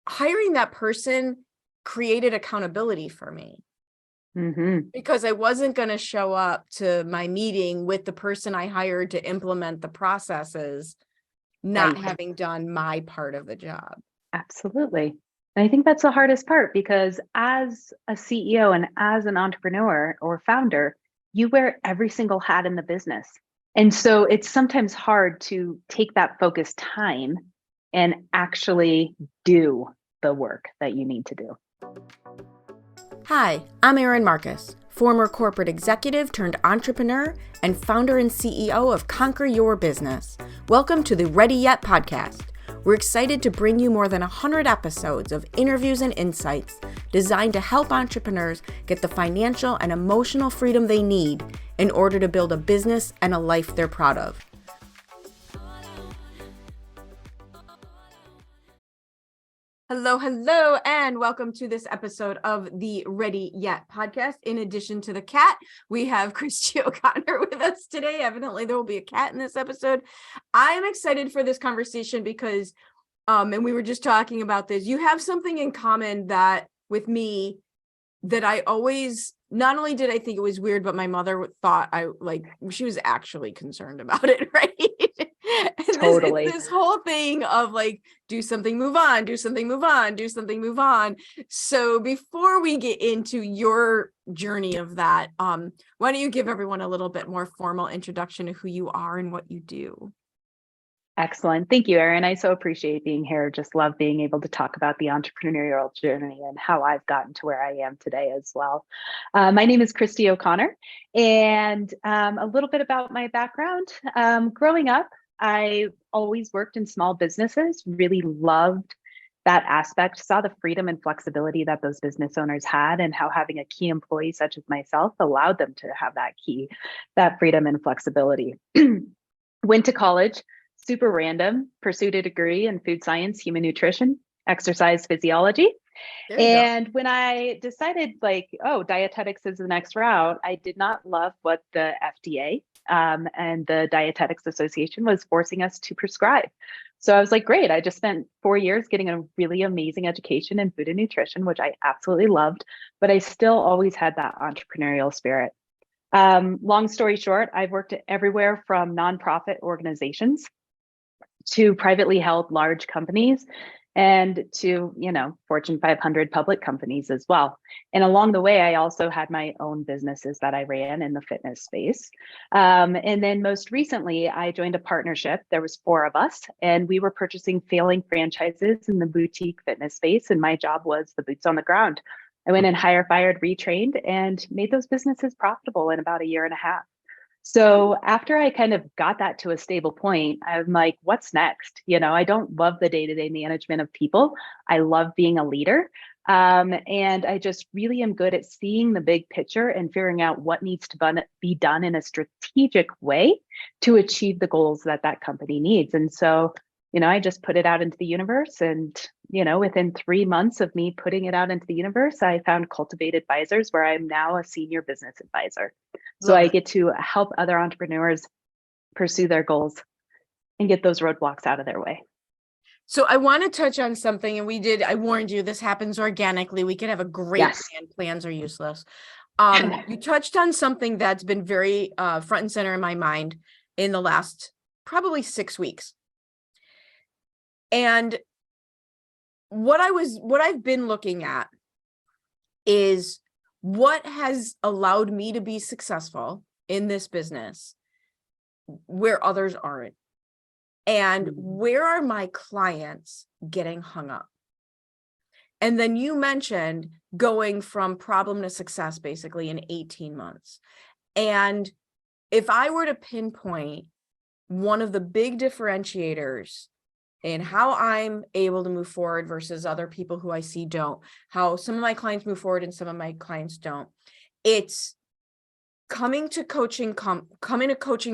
hiring that person created accountability for me. Because I wasn't going to show up to my meeting with the person I hired to implement the processes, not having done my part of the job. Absolutely. And I think that's the hardest part, because as a CEO and as an entrepreneur or founder, you wear every single hat in the business. And so it's sometimes hard to take that focused time and actually do the work that you need to do. Hi, I'm Erin Marcus, former corporate executive turned entrepreneur and founder and CEO of Conquer Your Business. Welcome to the Ready Yet podcast. We're excited to bring you more than 100 episodes of interviews and insights designed to help entrepreneurs get the financial and emotional freedom they need in order to build a business and a life they're proud of. Hello, and welcome to this episode of the Ready Yet podcast. In addition to the cat, we have Cristy O'Connor with us today. Evidently, there will be a cat in this episode. I am excited for this conversation because, and we were just talking about this, you have something in common that with me that I always, not only did I think it was weird, but my mother thought she was actually concerned about it, right? And Totally. This whole thing of do something, move on, do something, move on, do something, move on. So before we get into your journey of that, why don't you give everyone a little bit more formal introduction to who you are and what you do? Excellent. Thank you, Erin. I so appreciate being here. Just love being able to talk about the entrepreneurial journey and how I've gotten to where I am today as well. My name is Cristy O'Connor, and a little bit about my background. Growing up, I always worked in small businesses, really loved that aspect, saw the freedom and flexibility that those business owners had, and how having a key employee such as myself allowed them to have that freedom and flexibility. Went to college, super random, pursued a degree in food science, human nutrition, exercise physiology. And when I decided dietetics is the next route, I did not love what the FDA and the Dietetics Association was forcing us to prescribe. So I was like, great. I just spent 4 years getting a really amazing education in food and nutrition, which I absolutely loved, but I still always had that entrepreneurial spirit. Long story short, I've worked everywhere from nonprofit organizations to privately held large companies and to, Fortune 500 public companies as well. And along the way, I also had my own businesses that I ran in the fitness space. And then most recently, I joined a partnership. There was 4 of us, and we were purchasing failing franchises in the boutique fitness space. And my job was the boots on the ground. I went and fired, retrained, and made those businesses profitable in about a year and a half. So after I kind of got that to a stable point, I'm like, what's next? I don't love the day-to-day management of people. I love being a leader. And I just really am good at seeing the big picture and figuring out what needs to be done in a strategic way to achieve the goals that company needs. And so, I just put it out into the universe, and, within 3 months of me putting it out into the universe, I found Cultivate Advisors, where I'm now a senior business advisor. So I get to help other entrepreneurs pursue their goals and get those roadblocks out of their way. So I want to touch on something, and I warned you, this happens organically. We can have a great plan. Plans are useless. You touched on something that's been very front and center in my mind in the last probably 6 weeks. And what I've been looking at is what has allowed me to be successful in this business where others aren't. And where are my clients getting hung up? And then you mentioned going from problem to success basically in 18 months. And if I were to pinpoint one of the big differentiators in how I'm able to move forward versus other people who I see don't, how some of my clients move forward and some of my clients don't, it's coming to coaching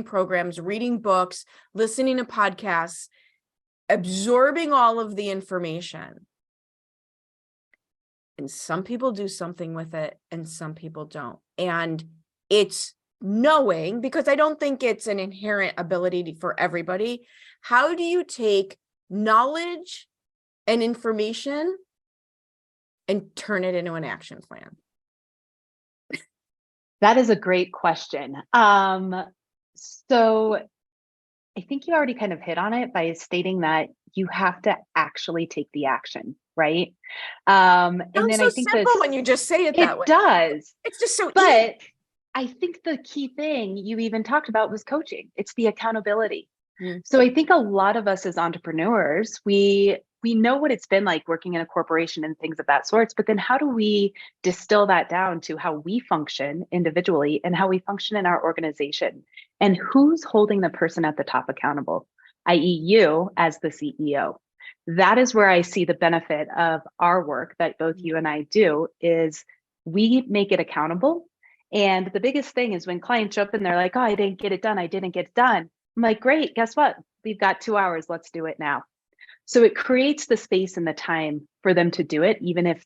programs, reading books, listening to podcasts, absorbing all of the information. And some people do something with it and some people don't. And it's knowing, because I don't think it's an inherent ability for everybody. How do you take knowledge and information and turn it into an action plan? That is a great question. So I think you already kind of hit on it by stating that you have to actually take the action, right? And Sounds then so I think simple when you just say it that way. it does, It's just so easy. but I think the key thing you even talked about was coaching. It's the accountability. So I think a lot of us as entrepreneurs, we know what it's been like working in a corporation and things of that sorts, but then how do we distill that down to how we function individually and how we function in our organization? And who's holding the person at the top accountable, i.e. you as the CEO? That is where I see the benefit of our work that both you and I do is we make it accountable. And the biggest thing is when clients show up and they're like, oh, I didn't get it done. I didn't get it done. I'm like, great, guess what? We've got 2 hours. Let's do it now. So it creates the space and the time for them to do it, even if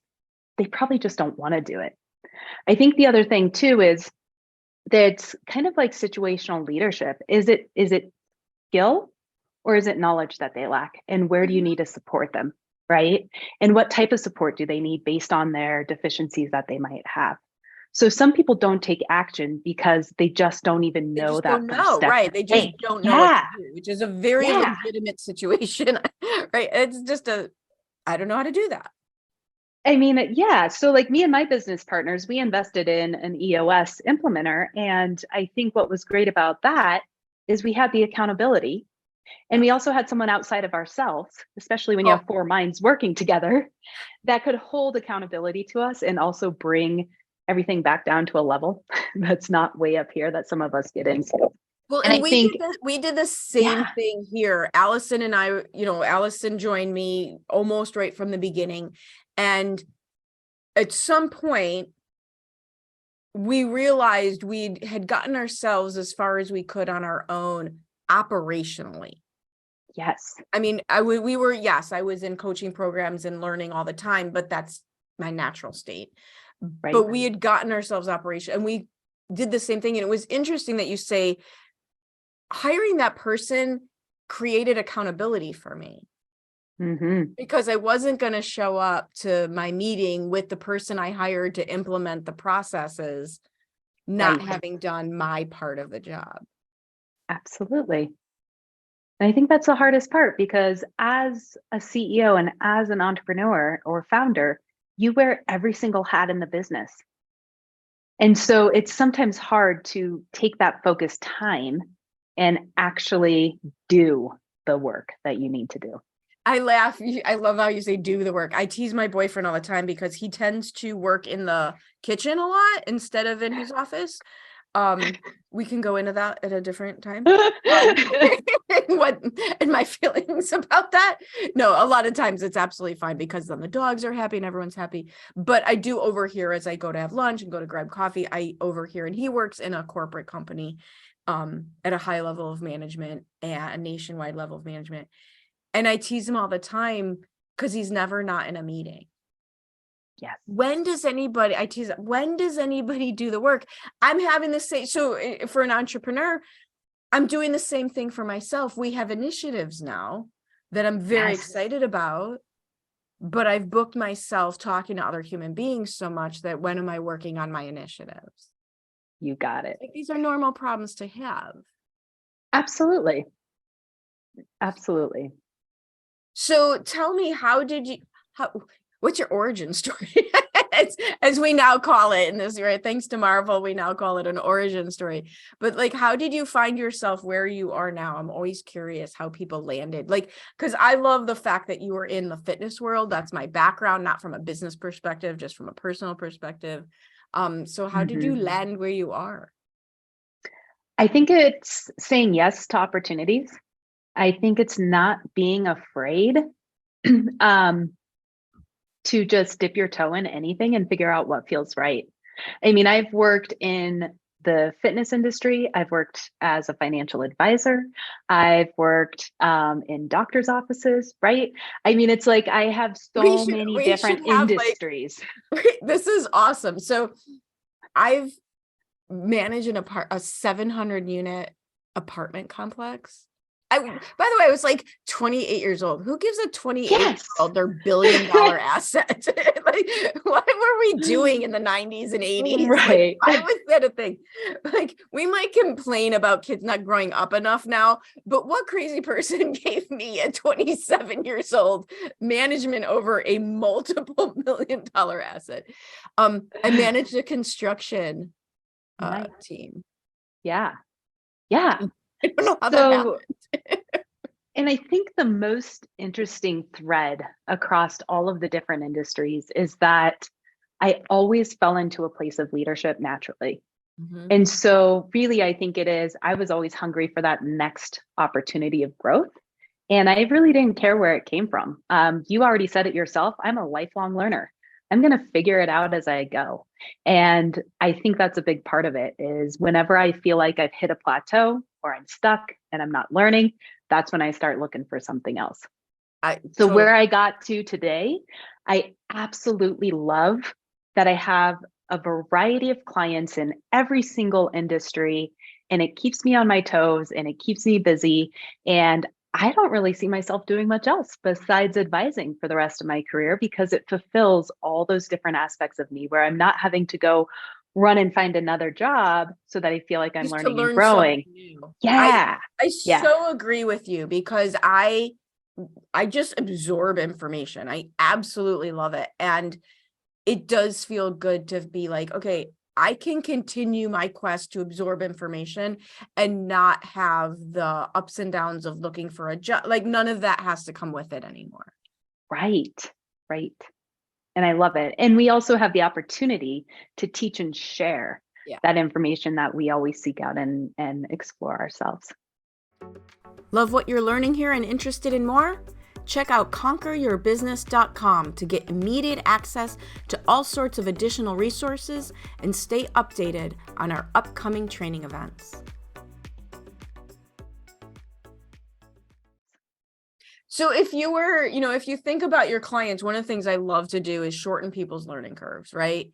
they probably just don't want to do it. I think the other thing too is that it's kind of like situational leadership. Is it skill or is it knowledge that they lack? And where do you need to support them, right? And what type of support do they need based on their deficiencies that they might have? So some people don't take action because they just don't even know that first step. Right? They just don't know what to do, which is a very legitimate situation, right? It's just I don't know how to do that. I mean, yeah. So like me and my business partners, we invested in an EOS implementer. And I think what was great about that is we had the accountability. And we also had someone outside of ourselves, especially when you have 4 minds working together, that could hold accountability to us and also bring everything back down to a level that's not way up here that some of us get into. Well, and we did the same thing here. Allison and I, Allison joined me almost right from the beginning. And at some point, we realized we had gotten ourselves as far as we could on our own operationally. Yes. I mean, I was in coaching programs and learning all the time, but that's my natural state. Right. But we had gotten ourselves operational and we did the same thing. And it was interesting that you say hiring that person created accountability for me. Because I wasn't going to show up to my meeting with the person I hired to implement the processes, not having done my part of the job. Absolutely. And I think that's the hardest part because as a CEO and as an entrepreneur or founder, you wear every single hat in the business. And so it's sometimes hard to take that focused time and actually do the work that you need to do. I laugh. I love how you say do the work. I tease my boyfriend all the time because he tends to work in the kitchen a lot instead of in his office. We can go into that at a different time. And my feelings about that. No, a lot of times it's absolutely fine because then the dogs are happy and everyone's happy. But I do overhear as I go to have lunch and go to grab coffee, I overhear, and he works in a corporate company at a high level of management and a nationwide level of management. And I tease him all the time because he's never not in a meeting. Yes. When does anybody do the work? I'm having the same. So for an entrepreneur, I'm doing the same thing for myself. We have initiatives now that I'm very excited about, but I've booked myself talking to other human beings so much that when am I working on my initiatives? You got it. Like, these are normal problems to have. Absolutely. Absolutely. So tell me, what's your origin story? as we now call it in this, right? Thanks to Marvel, we now call it an origin story. But like, how did you find yourself where you are now? I'm always curious how people landed. Like, because I love the fact that you were in the fitness world. That's my background, not from a business perspective, just from a personal perspective. So how did you land where you are? I think it's saying yes to opportunities. I think it's not being afraid to just dip your toe in anything and figure out what feels right. I mean, I've worked in the fitness industry. I've worked as a financial advisor. I've worked in doctor's offices, right? I mean, it's like I have so many different industries. This is awesome. So I've managed a 700 unit apartment complex. by the way, I was like 28 years old. Who gives a 28-year-old their $1 billion asset? Like, what were we doing in the 90s and 80s? Right. Like, why was that a thing? Like, we might complain about kids not growing up enough now, but what crazy person gave me at 27 years old management over a multiple $1 million asset? I managed a construction Nice. team. Yeah. Yeah. I don't know how that happened. And I think the most interesting thread across all of the different industries is that I always fell into a place of leadership naturally. Mhm. And so really, I think I was always hungry for that next opportunity of growth. And I really didn't care where it came from. You already said it yourself. I'm a lifelong learner. I'm going to figure it out as I go. And I think that's a big part of it is whenever I feel like I've hit a plateau or I'm stuck and I'm not learning, that's when I start looking for something else. So where I got to today, I absolutely love that I have a variety of clients in every single industry, and it keeps me on my toes and it keeps me busy. And I don't really see myself doing much else besides advising for the rest of my career because it fulfills all those different aspects of me where I'm not having to go run and find another job so that I feel like I'm Just to learning and learn growing. something new. Yeah. I Yeah. so agree with you because I just absorb information. I absolutely love it. And it does feel good to be like, okay, I can continue my quest to absorb information and not have the ups and downs of looking for a job. Like none of that has to come with it anymore. Right. Right. And I love it. And we also have the opportunity to teach and share that information that we always seek out and explore ourselves. Love what you're learning here and interested in more? Check out conqueryourbusiness.com to get immediate access to all sorts of additional resources and stay updated on our upcoming training events. So if you were, if you think about your clients, one of the things I love to do is shorten people's learning curves, right?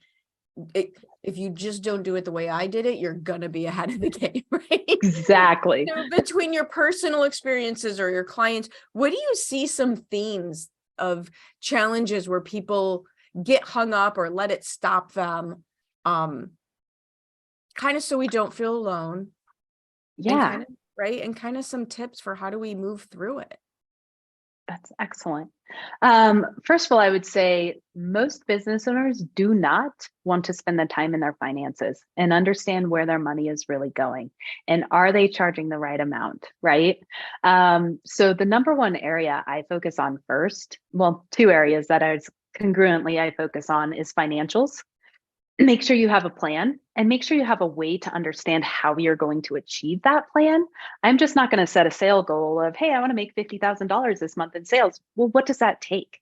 If you just don't do it the way I did it, you're going to be ahead of the game, right? Exactly. So between your personal experiences or your clients, what do you see some themes of challenges where people get hung up or let it stop them? Kind of so we don't feel alone. Yeah. And kind of some tips for how do we move through it? That's excellent. First of all, I would say most business owners do not want to spend the time in their finances and understand where their money is really going. And are they charging the right amount, right? So the number one area I focus on first, well, two areas that congruently I focus on is financials. Make sure you have a plan and make sure you have a way to understand how you're going to achieve that plan. I'm just not going to set a sale goal of, hey, I want to make $50,000 this month in sales. Well, what does that take?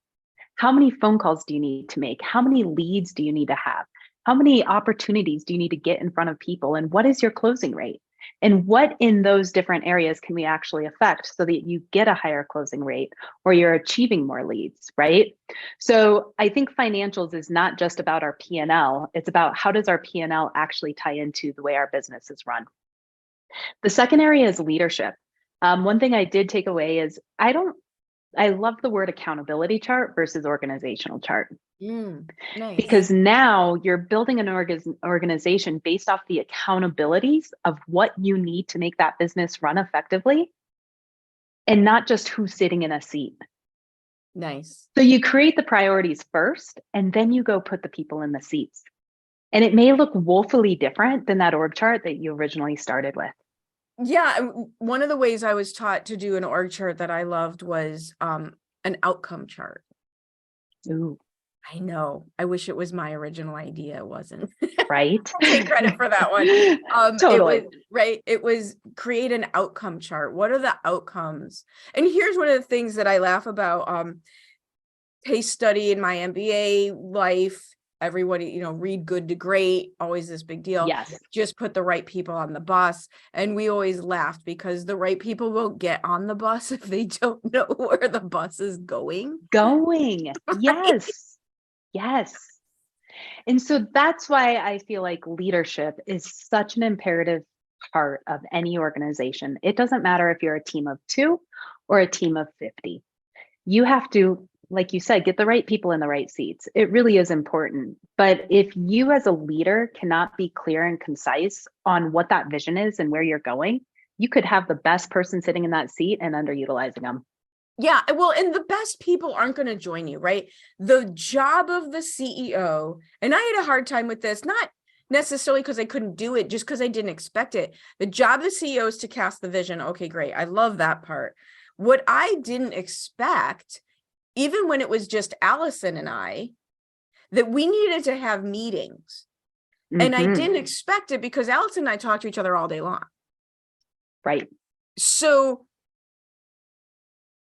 How many phone calls do you need to make? How many leads do you need to have? How many opportunities do you need to get in front of people? And what is your closing rate? And what in those different areas can we actually affect so that you get a higher closing rate or you're achieving more leads, right? So I think financials is not just about our P&L. It's about how does our P&L actually tie into the way our business is run. The second area is leadership. One thing I did take away is I love the word accountability chart versus organizational chart. Nice. Because now you're building an organization based off the accountabilities of what you need to make that business run effectively and not just who's sitting in a seat. Nice. So you create the priorities first, and then you go put the people in the seats. And it may look woefully different than that org chart that you originally started with. Yeah. One of the ways I was taught to do an org chart that I loved was an outcome chart. Ooh. I know. I wish it was my original idea. It wasn't. Right. I'll take credit for that one. Totally. It was create an outcome chart. What are the outcomes? And here's one of the things that I laugh about. Case study in my MBA life. Everybody, read good to great, always this big deal. Yes. Just put the right people on the bus. And we always laughed because the right people won't get on the bus if they don't know where the bus is going. Yes. Yes. And so that's why I feel like leadership is such an imperative part of any organization. It doesn't matter if you're a team of 2 or a team of 50. You have to, like you said, get the right people in the right seats. It really is important. But if you as a leader cannot be clear and concise on what that vision is and where you're going, you could have the best person sitting in that seat and underutilizing them. Yeah, well, and the best people aren't going to join you, right? The job of the CEO, and I had a hard time with this, not necessarily because I couldn't do it, just because I didn't expect it. The job of the CEO is to cast the vision. Okay, great. I love that part. What I didn't expect, even when it was just Allison and I, that we needed to have meetings. And I didn't expect it because Allison and I talk to each other all day long. Right. So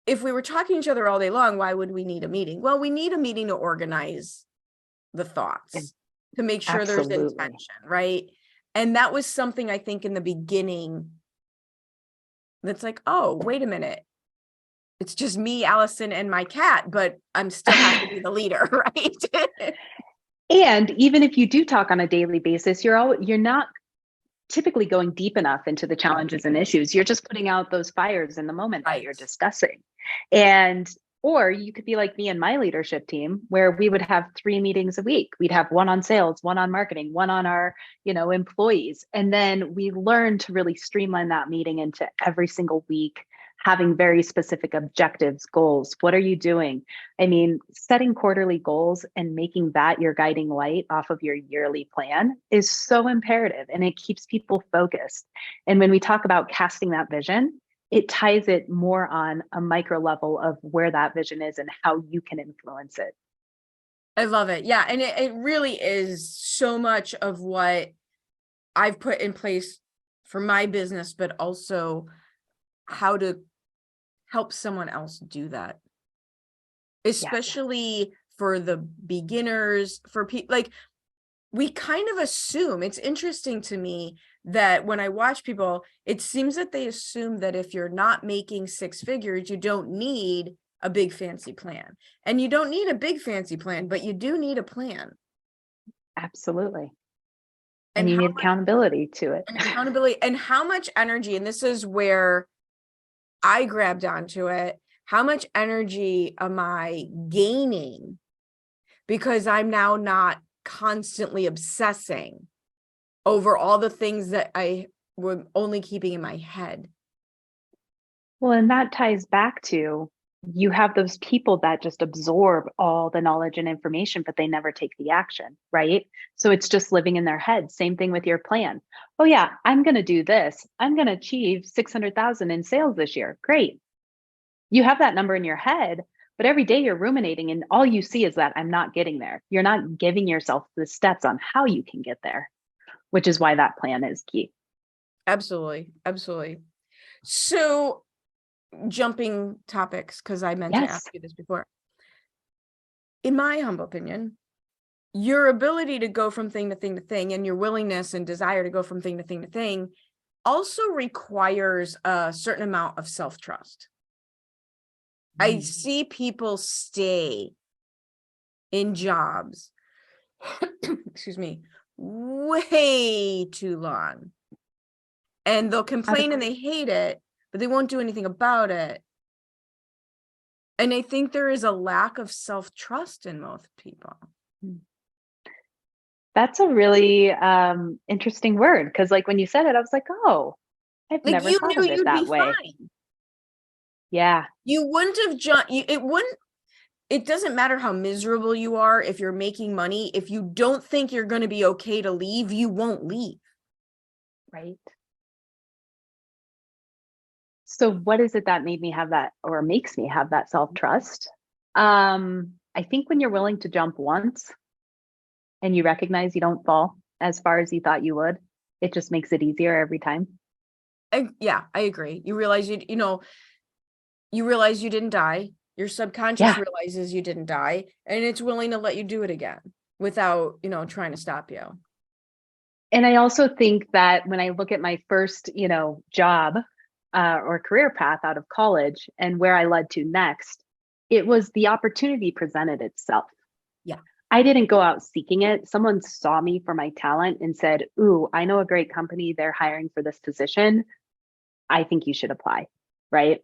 if we were talking to each other all day long, why would we need a meeting? Well, we need a meeting to organize the thoughts, to make sure there's intention, right? And that was something I think in the beginning that's like, oh, wait a minute. It's just me, Allison, and my cat, but I'm still have to be the leader, right? And even if you do talk on a daily basis, you're not typically going deep enough into the challenges and issues. You're just putting out those fires in the moment that you're discussing. And or you could be like me and my leadership team, where we would have 3 meetings a week. We'd have one on sales, one on marketing, one on our, employees. And then we learn to really streamline that meeting into every single week, having very specific objectives, goals. What are you doing? I mean, setting quarterly goals and making that your guiding light off of your yearly plan is so imperative, and it keeps people focused. And when we talk about casting that vision, it ties it more on a micro level of where that vision is and how you can influence it. I love it. Yeah. And it really is so much of what I've put in place for my business, but also how to help someone else do that. Especially for the beginners, for people, like, we kind of assume, it's interesting to me that when I watch people, it seems that they assume that if you're not making 6 figures, you don't need a big fancy plan. And you don't need a big fancy plan, but you do need a plan. Absolutely. And you need accountability to it. And accountability, and how much energy, and this is where I grabbed onto it. How much energy am I gaining because I'm now not constantly obsessing over all the things that I were only keeping in my head? Well, and that ties back to, you have those people that just absorb all the knowledge and information, but they never take the action, right? So it's just living in their head. Same thing with your plan. Oh yeah, I'm going to do this. I'm going to achieve 600,000 in sales this year. Great. You have that number in your head, but every day you're ruminating and all you see is that I'm not getting there. You're not giving yourself the steps on how you can get there, which is why that plan is key. Absolutely. Absolutely. So jumping topics, because I meant to ask you this before. In my humble opinion, your ability to go from thing to thing to thing, and your willingness and desire to go from thing to thing to thing, also requires a certain amount of self-trust. I see people stay in jobs, excuse me, way too long. And they'll complain and they hate it, but they won't do anything about it. And I think there is a lack of self-trust in most people. That's a really interesting word, because like when you said it, I was like, oh, I've Like, never you thought knew of it you'd that be way. fine. Yeah. You wouldn't have it doesn't matter how miserable you are. If you're making money, if you don't think you're going to be okay to leave, you won't leave. Right. So what is it that made me have that, or makes me have that self-trust? I think when you're willing to jump once and you recognize you don't fall as far as you thought you would, it just makes it easier every time. Yeah, I agree. You realize you realize you didn't die. Your subconscious realizes you didn't die, and it's willing to let you do it again without, trying to stop you. And I also think that when I look at my first, job or career path out of college and where I led to next, it was the opportunity presented itself. Yeah. I didn't go out seeking it. Someone saw me for my talent and said, "Ooh, I know a great company. They're hiring for this position. I think you should apply." Right.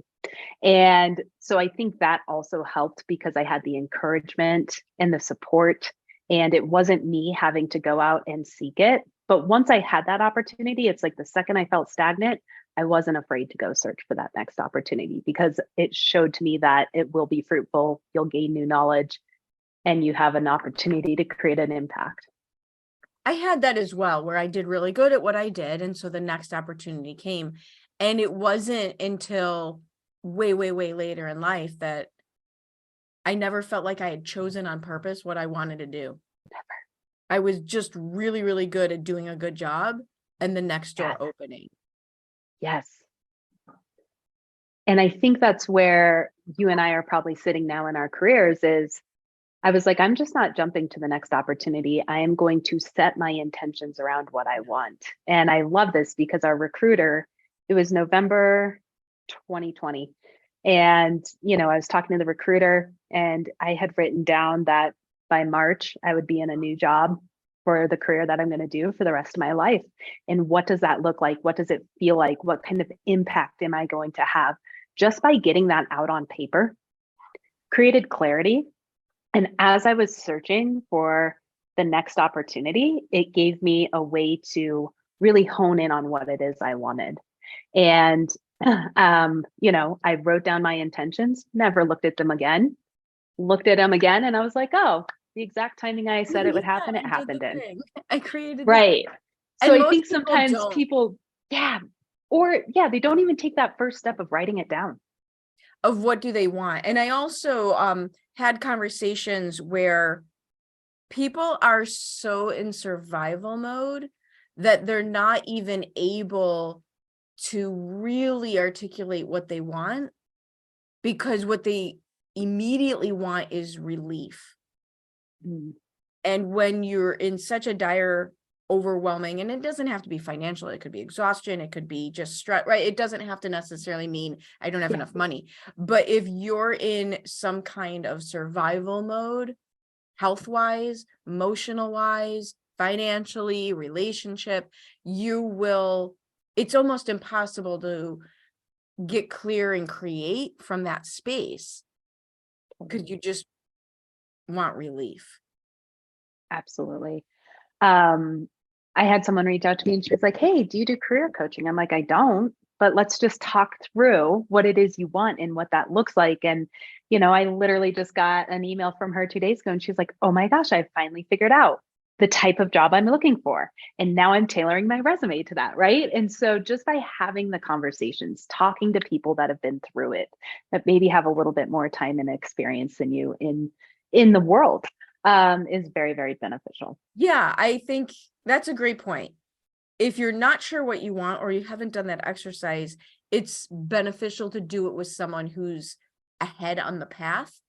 And so I think that also helped because I had the encouragement and the support, and it wasn't me having to go out and seek it. But once I had that opportunity, it's like the second I felt stagnant, I wasn't afraid to go search for that next opportunity because it showed to me that it will be fruitful, you'll gain new knowledge, and you have an opportunity to create an impact. I had that as well, where I did really good at what I did. And so the next opportunity came. And it wasn't until way, way, way later in life that I never felt like I had chosen on purpose what I wanted to do. I was just really, really good at doing a good job and the next door opening. Yes. And I think that's where you and I are probably sitting now in our careers is I was like, I'm just not jumping to the next opportunity. I am going to set my intentions around what I want. And I love this because our recruiter, it was November 2020. And, I was talking to the recruiter and I had written down that by March, I would be in a new job for the career that I'm going to do for the rest of my life. And what does that look like? What does it feel like? What kind of impact am I going to have? Just by getting that out on paper, created clarity. And as I was searching for the next opportunity, it gave me a way to really hone in on what it is I wanted. And, I wrote down my intentions, never looked at them again, and I was like, oh, the exact timing I said it would happen, it happened in. I created Right. So and I think most people sometimes don't. people, they don't even take that first step of writing it down. Of what do they want. And I also had conversations where people are so in survival mode that they're not even able to really articulate what they want, because what they immediately want is relief. And when you're in such a dire, overwhelming, and it doesn't have to be financial, it could be exhaustion, it could be just stress, right? It doesn't have to necessarily mean I don't have enough money. But if you're in some kind of survival mode, health wise, emotional wise, financially, relationship, it's almost impossible to get clear and create from that space because you just want relief. Absolutely. I had someone reach out to me and she was like, "Hey, do you do career coaching?" I'm like, "I don't, but let's just talk through what it is you want and what that looks like." And, I literally just got an email from her 2 days ago and she's like, "Oh my gosh, I've finally figured out the type of job I'm looking for. And now I'm tailoring my resume to that." Right. And so just by having the conversations, talking to people that have been through it, that maybe have a little bit more time and experience than you in the world, is very, very beneficial. Yeah, I think that's a great point. If you're not sure what you want or you haven't done that exercise, it's beneficial to do it with someone who's ahead on the path.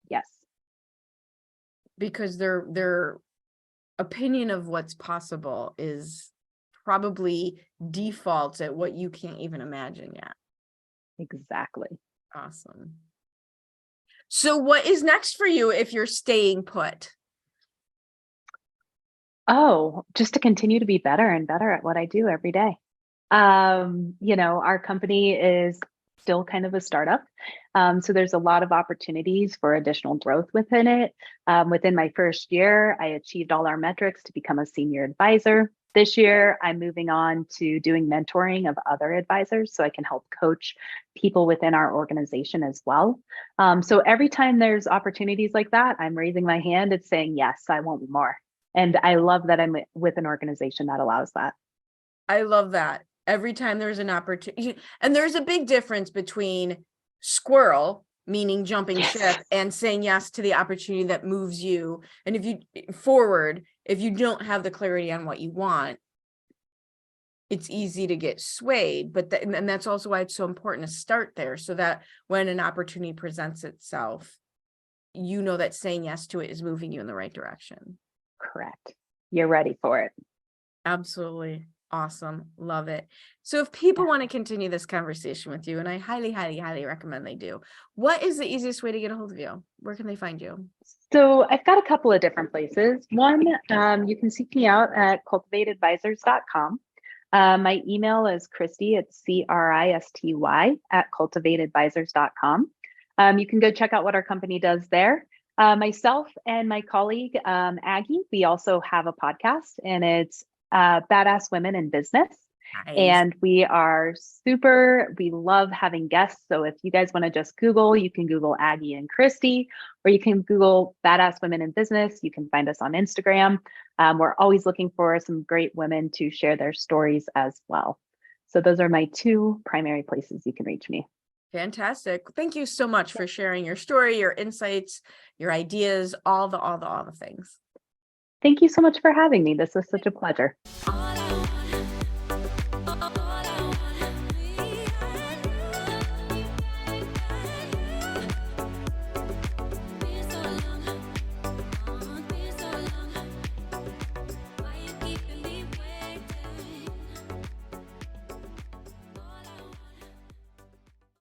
Yes. Because their opinion of what's possible is probably defaults at what you can't even imagine yet. Exactly. Awesome. So what is next for you if you're staying put? Oh, just to continue to be better and better at what I do every day. Our company is still kind of a startup. So there's a lot of opportunities for additional growth within it. Within my first year, I achieved all our metrics to become a senior advisor. This year, I'm moving on to doing mentoring of other advisors so I can help coach people within our organization as well. So every time there's opportunities like that, I'm raising my hand and saying, yes, I want more. And I love that I'm with an organization that allows that. I love that. Every time there's an opportunity, and there's a big difference between squirrel, meaning jumping ship, and saying yes to the opportunity that moves you. And if you don't have the clarity on what you want, it's easy to get swayed. But and that's also why it's so important to start there, so that when an opportunity presents itself, you know that saying yes to it is moving you in the right direction. Correct. You're ready for it. Absolutely. Awesome. Love it. So if people want to continue this conversation with you, and I highly, highly, highly recommend they do, what is the easiest way to get a hold of you? Where can they find you? So I've got a couple of different places. One, you can seek me out at cultivatedvisors.com. My email is Cristy, it's Cristy at cultivatedvisors.com. You can go check out what our company does there. Myself and my colleague, Aggie, we also have a podcast, and it's Badass Women in Business. Nice. And we love having guests. So if you guys want to just Google, you can Google Aggie and Cristy, or you can Google Badass Women in Business. You can find us on Instagram. We're always looking for some great women to share their stories as well. So those are my two primary places you can reach me. Fantastic. Thank you so much for sharing your story, your insights, your ideas, all the things. Thank you so much for having me. This was such a pleasure.